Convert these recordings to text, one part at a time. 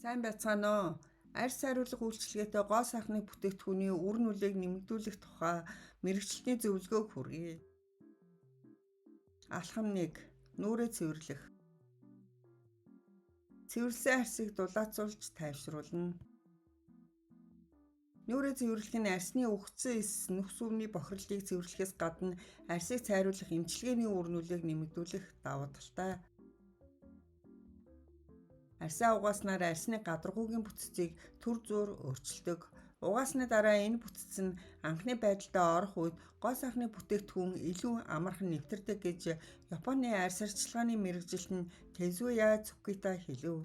Сайн байцгаана уу? Арьс хариулга үйлчилгээтэй гоо сайхны бүтээгдэхүүний үр нүлийг нэмэгдүүлэх тухай мэрэгчлэлтний зөвлөгөөг хүргэе. Алхам 1. Нүрээ цэвэрлэх. Цэвэрлсэн арьсыг дулаацуулж тайвшруулна. Нүрээ цэвэрлэх нь арьсны үхсэн эс нүх сүмний бохирлыг цэвэрлэхээс гадна арьсыг цайруулах эмчилгээний үр нүлийг нэмэгдүүлэх давуу талтай. Арьсаа угааснаар арьсны гадаргуугийн бүтцийг түр зуур өөрчилдөг. Угаасны дараа энэ бүтц нь анхны байдалтай орох үед гоо сайхны бүтээгдэхүүн илүү амархан нэвтэрдэг гэж Японы арьс арчилгааны мэргэжилтэн Тезуя Цукита хэлэв.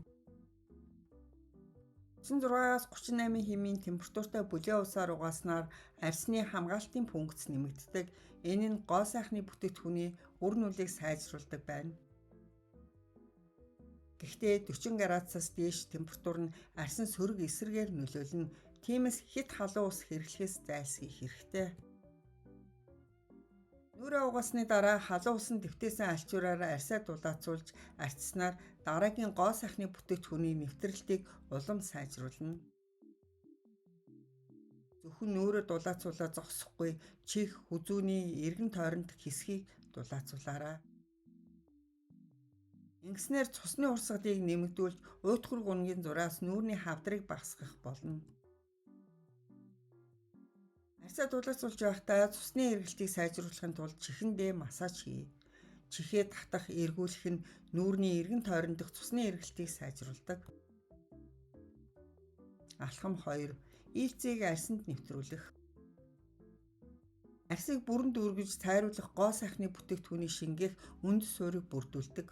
36-аас 38 хэмээн температуртай бүлээн усаар угааснаар арьсны хамгаалтын функц нэмэгддэг. Энэ нь гоо сайхны бүтээгдэхүүний үр нүлийг сайжруулдаг байна. Гэхдээ 40 градусаас дээш температур нь арьсан сөрөг эсрэгээр нөлөөлнө. Тиймээс хит халуун ус хэрэглэхээс зайлсхийх хэрэгтэй. Нүрээ угаасны дараа халуун усан дэвтээсэн альчуураар арьсаа дулаацуулж арчснаар дараагийн гоо сайхны бүтээгдэхүүний нэвтрэлтийг улам сайжруулна. Зөвхөн нүрээ дулаацуулаад зогсохгүй, чих, хүзүүний эргэн тойронд хэсгийг дулаацуулаарай. Ингэснээр цусны урсгалыг нэмэгдүүлж уйтгар гунгийн зураас нүүрний хавдрыг багасгах болно. Арьсаа дулаацуулж байхдаа цусны эргэлтийг сайжруулахын тулд чихэндээ массаж хий. Чихээ татах, эргүүлэх нь нүүрний эргэн тойрон дох цусны эргэлтийг сайжруулдаг. Алхам 2. Ээлцийг арьсанд нэвтрүүлэх. Арьсыг бүрэн дүүргэж цайруулах гоо сайхны бүтээгдэхүүний шингээх үндэс суурийг бүрдүүлдэг.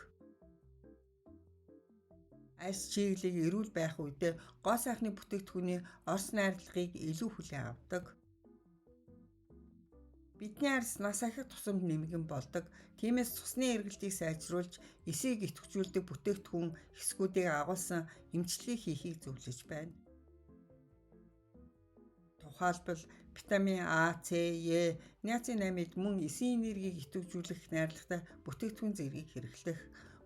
Арьс чиглэлийг эрүүл байх үедээ гоо сайхны бүтээгдэхүүний орос найрлагыг илүү хүлээн авдаг. Бидний арьс нас ахих тусамд нэмгэн болдог. Тиймээс цусны эргэлтийг сайжруулж эсийг идэвхжүүлдэг бүтээгдэхүүн хэсгүүдийг агуулсан эмчилгээ хийхийг зөвлөж байна. Тухайлбал витамин А, С, Е, ниацинамид мөн эсийн энергийг идэвхжүүлэх найрлагатай бүтээгдэхүүн зэргийг хэрэглэх.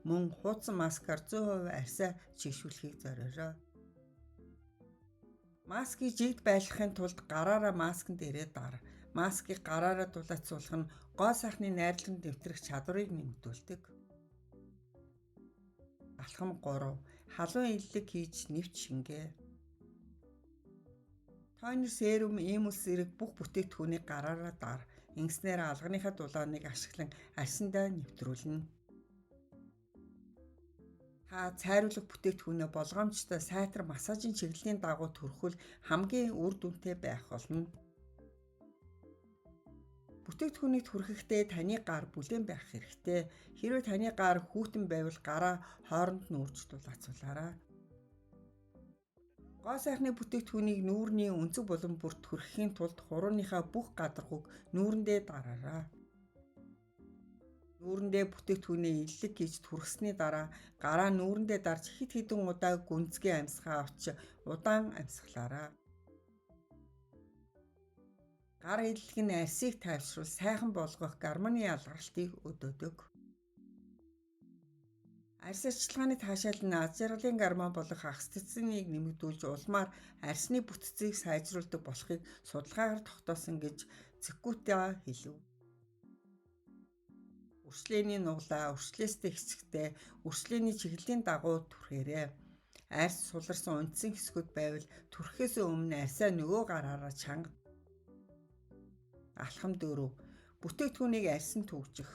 Мөн хуудсан маскаар 100% арьсаа чийгшүүлэхийг зориорой. Маскыг жигд байлгахын тулд гараараа маскын дээрээ дар. Маскыг гараараа дулаацуулах нь гоо сайхны найрлагын дэвтрэх чадварыг нэмэгдүүлдэг. Алхам 3. Халуун иллэг хийж нэвч шингээ. Тонер, серум, эмүс зэрэг бүх бүтээгдэхүүнийг гараараа дар. Ингэснээр алганыхаа дулааныг ашиглан арьсандаа нэвтрүүлнэ. Та цайруулах бүтээгдэхүүнээ болгоомжтой сайтар массажийн чиглэлийн дагуу төрөхвөл хамгийн үр дүнтэй байх болно. Бүтээгдэхүүнийг түрхэхдээ таны гар бүлээн байх хэрэгтэй. Хэрвээ таны гар хүүтэн байвал гараа хооронд нүүрж дулаацуулаарай. Гоо сайхны бүтээгдэхүүнийг нүүрний өнцөг булан бүрт түрхэхийн тулд хурууныхаа бүх гадаргууг нүүрэндээ дараарай. Нүүрэндээ бүтээгдэхүүнээ иллэг хийж түрхсэний дараа гараа нүүрэндээ дарж хэд хэдэн удаа гүнзгий амьсгаа авч удаан амьсгалаарай. Гар иллэг нь арьсыг тайвшруул, сайхан болгох гормоны ялгаралтыг өдөөдөг. Арьс арчилгааны таашаал нь аз жаргалын гормон болох окситоциныг нэмэгдүүлж улмаар арьсны бүтцийг сайжруулдаг болохыг судалгаагаар тогтоосон гэж Цукита хэлэв. Үрчлээний нуглаа үрчлээстэй хэсэгтээ үрчлээний чиглэлийн дагуу түрхээрэй. Арьс суларсан унтсан хэсгүүд байвал түрхэхээс өмнө арьсаа нөгөө гараараа чанга. Алхам 4. Бүтээгдэхүүнийг арьсанд түгжих.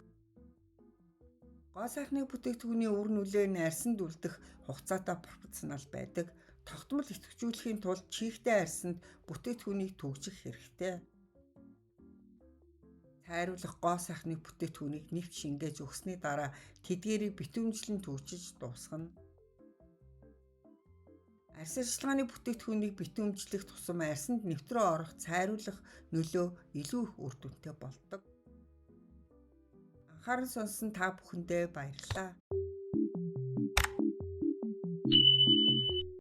Гоо сайхны бүтээгдэхүүний үр нүлээ нь арьсанд үлдэх хугацаатай пропорционал байдаг. Тогтмол идэвхжүүлэхийн тулд чихтэй арьсанд бүтээгдэхүүнийг түгжих хэрэгтэй. Цайруулах гоо сайхны бүтээгдэхүүнийг нэвч шингээж өгсөний дараа тэдгээрийг битүүмжлэн түгжиж дуусгана. Арьс арчилгааны бүтээгдэхүүнийг битүүмжлэх тусам арьсанд нэвтрээ орох цайруулах нөлөө илүү их үр дүнтэй болдог. Анхаарал сонсон та бүхэндээ баярлалаа.